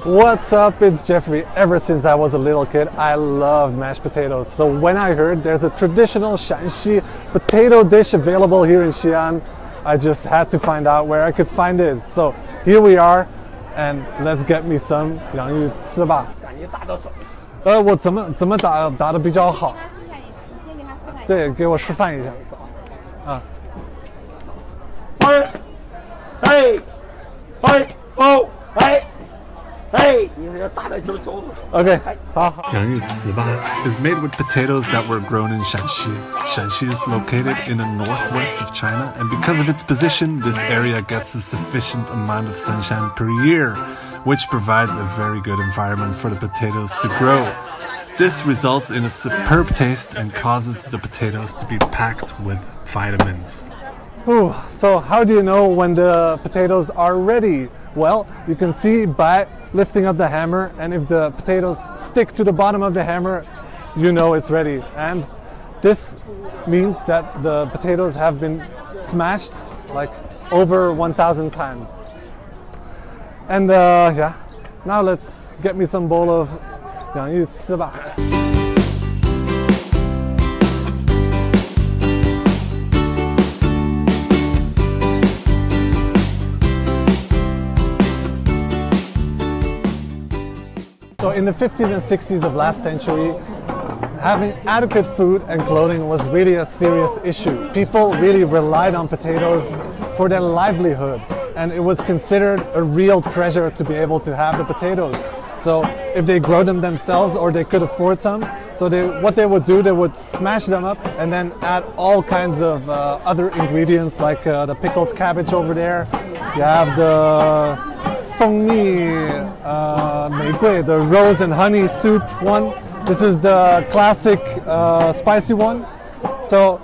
What's up? It's Jeffrey. Ever since I was a little kid, I loved mashed potatoes. So when I heard there's a traditional Shaanxi potato dish available here in Xi'an, I just had to find out where I could find it. So here we are, and let's get me some 洋芋糍粑。我怎么打的比较好？对，给我示范一下。啊。Okay. 洋芋糍粑 is made with potatoes that were grown in Shaanxi. Shaanxi is located in the northwest of China, and because of its position, this area gets a sufficient amount of sunshine per year, which provides a very good environment for the potatoes to grow. This results in a superb taste and causes the potatoes to be packed with vitamins. Ooh, so how do you know when the potatoes are ready? Well, you can see by lifting up the hammer, and if the potatoes stick to the bottom of the hammer, you know it's ready. And this means that the potatoes have been smashed like over 1,000 times. And yeah, now let's get me some bowl of 洋芋糍粑. So in the 50s and 60s of last century, having adequate food and clothing was really a serious issue. People really relied on potatoes for their livelihood, and it was considered a real treasure to be able to have the potatoes. So if they grow them themselves or they could afford some, so what they would do, they would smash them up and then add all kinds of other ingredients like the pickled cabbage over there. You have the 蜂蜜玫瑰, the rose and honey soup one. This is the classic spicy one. So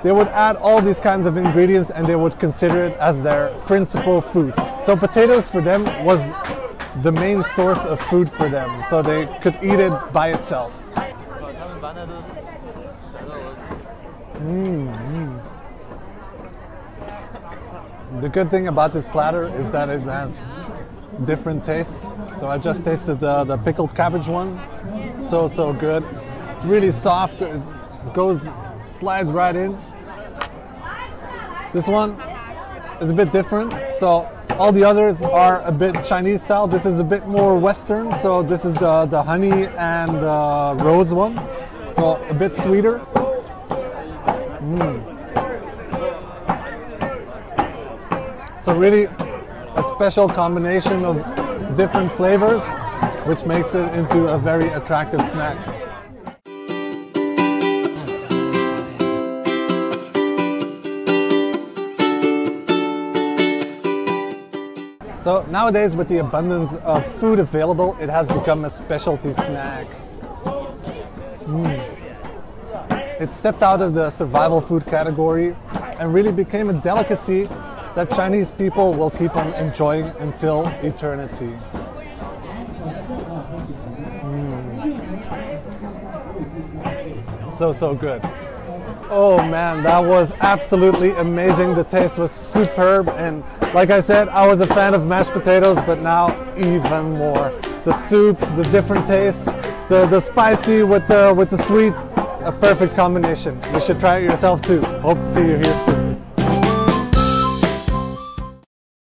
they would add all these kinds of ingredients and they would consider it as their principal food. So potatoes for them was the main source of food for them, so they could eat it by itself. The good thing about this platter is that it has different tastes. So I just tasted the pickled cabbage one. So good. Really soft. It slides right in. This one is a bit different. So all the others are a bit Chinese style. This is a bit more Western. So this is the honey and rose one. So a bit sweeter. So really a special combination of different flavors, which makes it into a very attractive snack. So nowadays, with the abundance of food available, it has become a specialty snack. It stepped out of the survival food category and really became a delicacy that Chinese people will keep on enjoying until eternity. So good. Oh man, that was absolutely amazing. The taste was superb, and like I said, I was a fan of mashed potatoes, but now even more. The soups, the different tastes, the spicy with the sweet, a perfect combination. You should try it yourself too. Hope to see you here soon.